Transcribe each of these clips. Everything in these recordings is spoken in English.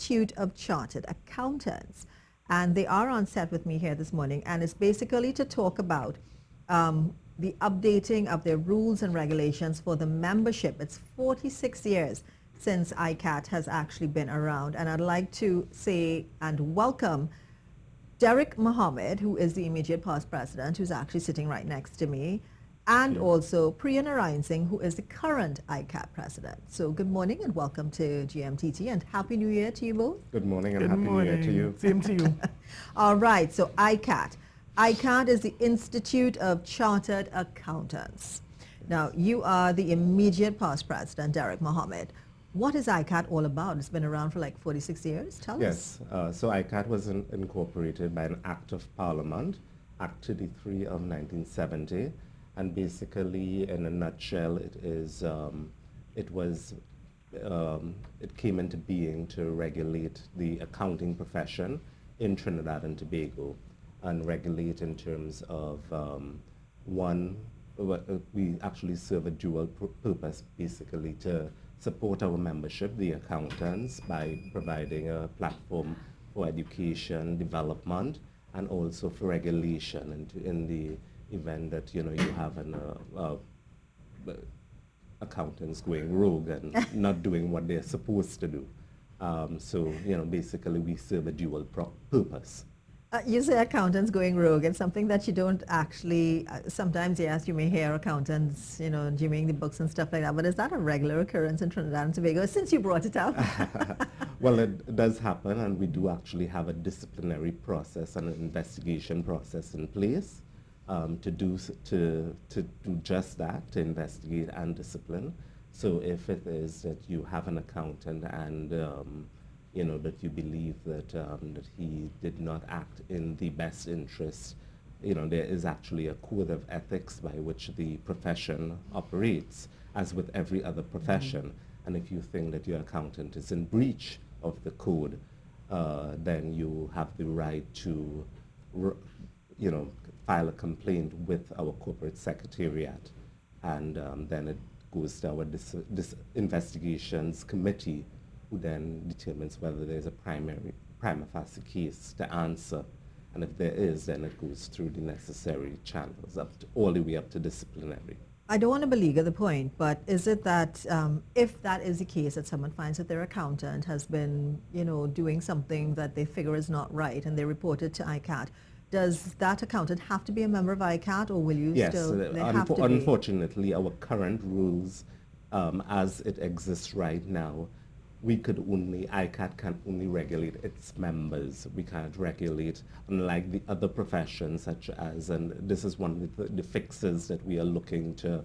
Institute of Chartered Accountants. And they are on set with me here this morning, and it's basically to talk about the updating of their rules and regulations for the membership. It's 46 years since ICATT has actually been around, and I'd like to say and welcome Derek Mohammed, who is the immediate past president, who's actually sitting right next to me, and also Priya Narayan Singh, who is the current ICATT president. So good morning and welcome to GMTT, and Happy New Year to you both. Good morning and Happy New Year to you. Same to you. All right, so ICATT. ICATT is the Institute of Chartered Accountants. Now, you are the immediate past president, Derek Mohammed. What is ICATT all about? It's been around for like 46 years. Tell us. Yes, so ICATT was incorporated by an Act of Parliament, Act 33 of 1970, and basically, in a nutshell, it came into being to regulate the accounting profession in Trinidad and Tobago, and regulate in terms of we actually serve a dual purpose, basically to support our membership, the accountants, by providing a platform for education, development, and also for regulation in the event that you have an accountants going rogue and not doing what they're supposed to do. So basically we serve a dual purpose. You say accountants going rogue. It's something that you don't actually, sometimes, yes, you may hear accountants, jimmying the books and stuff like that, but is that a regular occurrence in Trinidad and Tobago, since you brought it up? Well, it does happen, and we do actually have a disciplinary process and an investigation process in place to do just that, to investigate and discipline. So if it is that you have an accountant and that you believe that that he did not act in the best interest, there is actually a code of ethics by which the profession operates, as with every other profession. And if you think that your accountant is in breach of the code, then you have the right to, file a complaint with our corporate secretariat, and then it goes to our investigations committee, who then determines whether there's a prima facie case to answer. And if there is, then it goes through the necessary channels, all the way up to disciplinary. I don't want to beleaguer the point, but is it that if that is the case, that someone finds that their accountant has been, doing something that they figure is not right, and they report it to ICATT, does that accountant have to be a member of ICATT, or will you still, they have to be? Unfortunately, our current rules, as it exists right now, ICATT can only regulate its members. We can't regulate, unlike the other professions, such as, and this is one of the fixes that we are looking to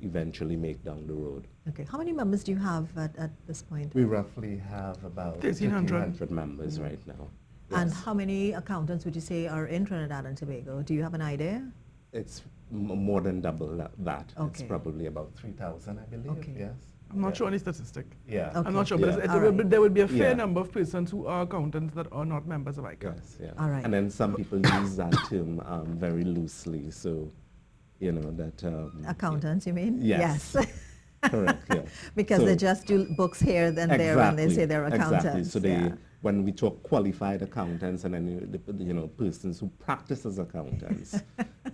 eventually make down the road. Okay, how many members do you have at this point? We roughly have about 1,300 members right now. Yes. And how many accountants would you say are in Trinidad and Tobago? Do you have an idea? It's more than double that. Okay. It's probably about 3,000, I believe. Okay. Yes. I'm not sure on the statistic. Yeah. Okay. I'm not sure, but there would be a fair number of persons who are accountants that are not members of ICATT. Yes, yeah. All right. And then some people use that term very loosely, so, that... Accountants, you mean? Yes. Correct, yeah. Because they just do books here, then there, and they say they're accountants. Exactly. So when we talk qualified accountants, and then persons who practice as accountants.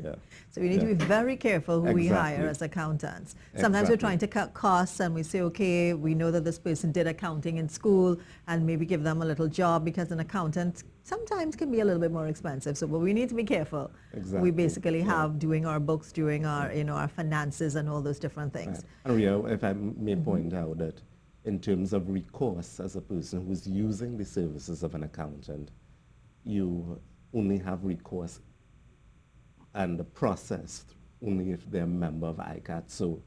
Yeah. So we need to be very careful who we hire as accountants. Sometimes we're trying to cut costs, and we say, okay, we know that this person did accounting in school, and maybe give them a little job, because an accountant sometimes can be a little bit more expensive. So, but we need to be careful. Exactly. We basically have doing our books, doing our, our finances and all those different things. Right. And Ria, if I may point out that in terms of recourse, as a person who's using the services of an accountant, you only have recourse and the process only if they're a member of ICATT. So,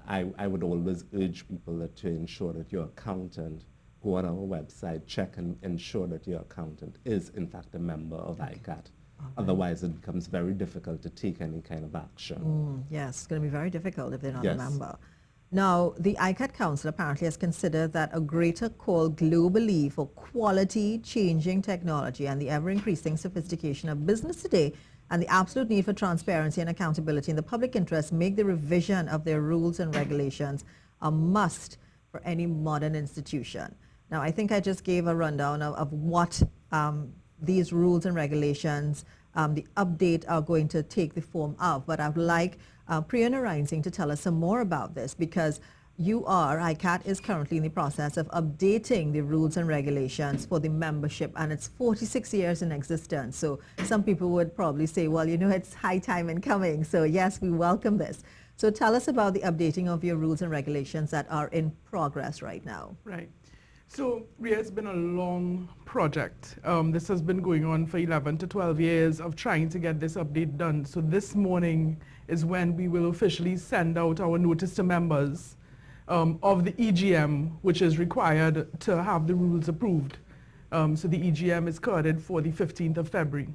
I would always urge people to ensure that your accountant, go on our website, check and ensure that your accountant is in fact a member of ICATT. Okay. Otherwise, it becomes very difficult to take any kind of action. Yes, it's going to be very difficult if they're not a member. Now, the ICATT Council apparently has considered that a greater call globally for quality changing technology and the ever-increasing sophistication of business today and the absolute need for transparency and accountability in the public interest make the revision of their rules and regulations a must for any modern institution. Now, I think I just gave a rundown of what these rules and regulations, the update are going to take the form of, but I would like Priya Narayan to tell us some more about this, because ICATT is currently in the process of updating the rules and regulations for the membership, and it's 46 years in existence. So some people would probably say, well, you know, it's high time in coming. So yes, we welcome this. So tell us about the updating of your rules and regulations that are in progress right now. Right. So, Ria, it's been a long project. This has been going on for 11 to 12 years of trying to get this update done. So this morning is when we will officially send out our notice to members of the EGM, which is required to have the rules approved. So the EGM is carded for the 15th of February.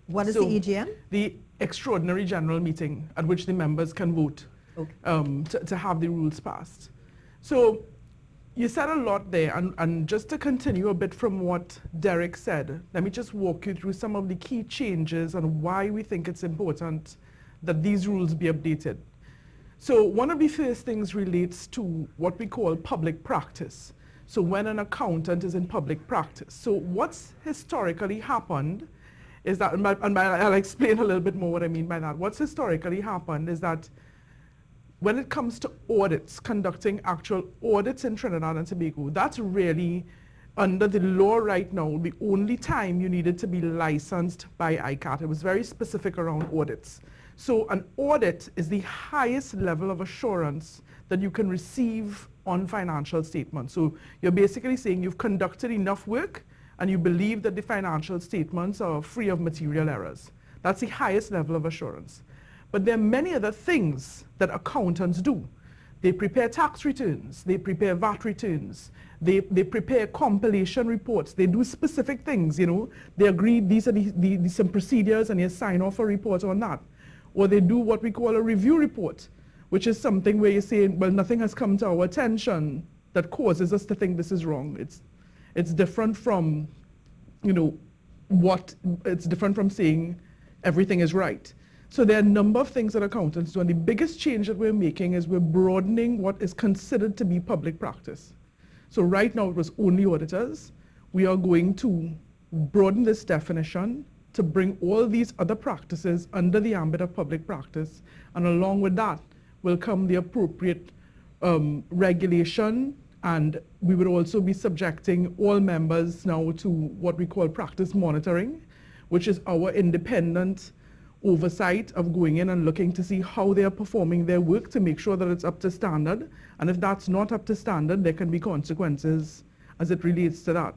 What is the EGM? The Extraordinary General Meeting at which the members can vote to have the rules passed. So you said a lot there, and just to continue a bit from what Derek said, let me just walk you through some of the key changes and why we think it's important that these rules be updated. So one of the first things relates to what we call public practice. So when an accountant is in public practice. So what's historically happened is that, and I'll explain a little bit more what I mean by that. What's historically happened is that when it comes to audits, conducting actual audits in Trinidad and Tobago, that's really, under the law right now, the only time you needed to be licensed by ICATT. It was very specific around audits. So an audit is the highest level of assurance that you can receive on financial statements. So you're basically saying you've conducted enough work and you believe that the financial statements are free of material errors. That's the highest level of assurance. But there are many other things that accountants do. They prepare tax returns, they prepare VAT returns, they prepare compilation reports, they do specific things, you know. They agree these are some procedures and they sign off a report on that. Or they do what we call a review report, which is something where you say, well, nothing has come to our attention that causes us to think this is wrong. It's different from, you know, it's different from saying everything is right. So there are a number of things that accountants do, and the biggest change that we're making is we're broadening what is considered to be public practice. So right now it was only auditors. We are going to broaden this definition to bring all these other practices under the ambit of public practice, and along with that will come the appropriate regulation, and we would also be subjecting all members now to what we call practice monitoring, which is our independent oversight of going in and looking to see how they are performing their work to make sure that it's up to standard, and if that's not up to standard, there can be consequences as it relates to that.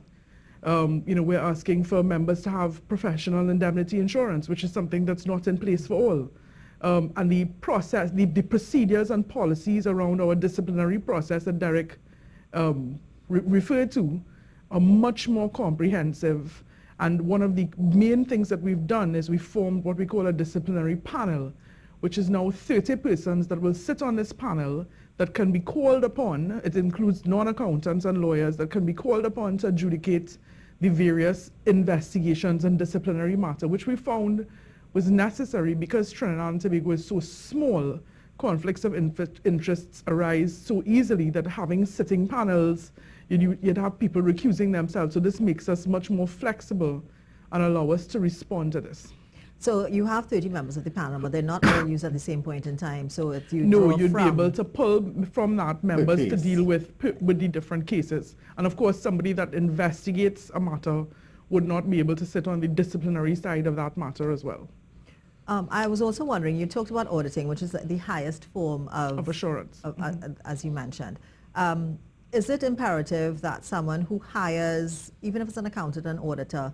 You know, we're asking for members to have professional indemnity insurance, which is something that's not in place for all. And the process, the procedures and policies around our disciplinary process that Derek referred to are much more comprehensive. And one of the main things that we've done is we formed what we call a disciplinary panel, which is now 30 persons that will sit on this panel that can be called upon. It includes non-accountants and lawyers that can be called upon to adjudicate the various investigations and disciplinary matter, which we found was necessary because Trinidad and Tobago is so small. Conflicts of interests arise so easily that having sitting panels, you'd have people recusing themselves. So this makes us much more flexible and allow us to respond to this. So you have 30 members of the panel, but they're not all used at the same point in time. So if you no, draw you'd from be able to pull from that members to deal with the different cases. And of course, somebody that investigates a matter would not be able to sit on the disciplinary side of that matter as well. I was also wondering, you talked about auditing, which is the highest form of assurance, as you mentioned. Is it imperative that someone who hires, even if it's an accountant and auditor,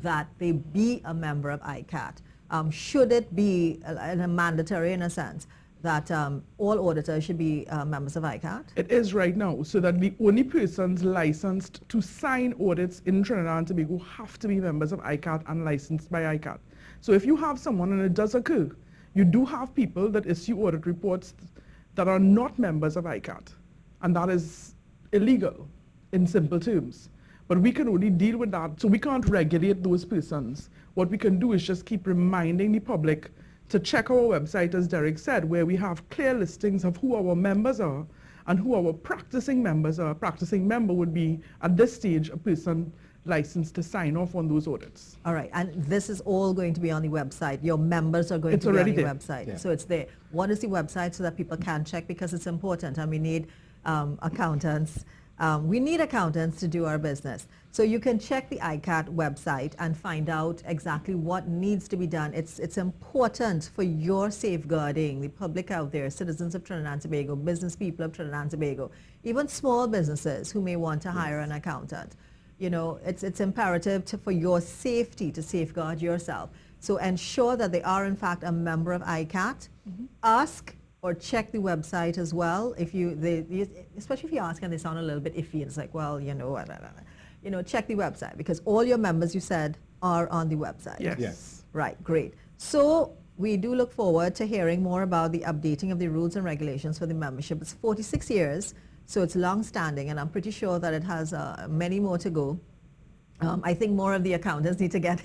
that they be a member of ICATT? Should it be mandatory in a sense that all auditors should be members of ICATT? It is right now, so that the only persons licensed to sign audits in Trinidad and Tobago have to be members of ICATT and licensed by ICATT. So if you have someone, and it does occur, you do have people that issue audit reports that are not members of ICATT, and that is illegal in simple terms. But we can only deal with that, so we can't regulate those persons. What we can do is just keep reminding the public to check our website, as Derek said, where we have clear listings of who our members are and who our practicing members are. A practicing member would be, at this stage, a person licensed to sign off on those audits. All right, and this is all going to be on the website. Your members are going It's to be on already the there. website. Yeah. So it's there. What is the website so that people can check? Because it's important, and we need accountants. We need accountants to do our business. So you can check the ICATT website and find out exactly what needs to be done. It's important for your safeguarding, the public out there, citizens of Trinidad and Tobago, business people of Trinidad and Tobago, even small businesses who may want to hire an accountant. You know, it's imperative for your safety to safeguard yourself. So ensure that they are in fact a member of ICATT. Ask or check the website as well. If especially if you ask and they sound a little bit iffy, it's like, well, check the website, because all your members, you said, are on the website. Yes. Yes. Right, great. So we do look forward to hearing more about the updating of the rules and regulations for the membership. It's 46 years. So it's long-standing, and I'm pretty sure that it has many more to go. I think more of the accountants need to get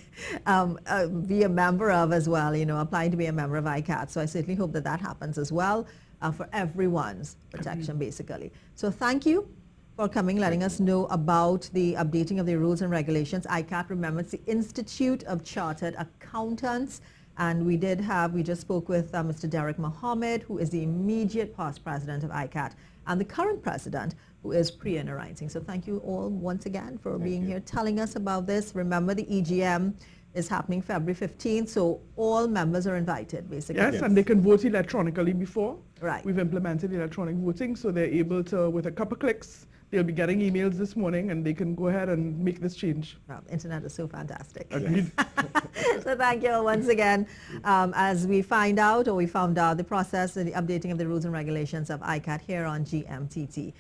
be a member of as well, applying to be a member of ICATT. So I certainly hope that that happens as well for everyone's protection, basically. So thank you for coming, letting us know about the updating of the rules and regulations. ICATT, remember, it's the Institute of Chartered Accountants. And we just spoke with Mr. Derek Mohammed, who is the immediate past president of ICATT, and the current president, who is Priya Narayan. So thank you all once again for being here, telling us about this. Remember, the EGM is happening February 15th, so all members are invited, basically. Yes, and they can vote electronically before. Right. We've implemented electronic voting, so they're able to, with a couple clicks, they'll be getting emails this morning, and they can go ahead and make this change. Well, internet is so fantastic. Agreed. So thank you all once again. As we found out the process and the updating of the rules and regulations of ICATT here on GMTT.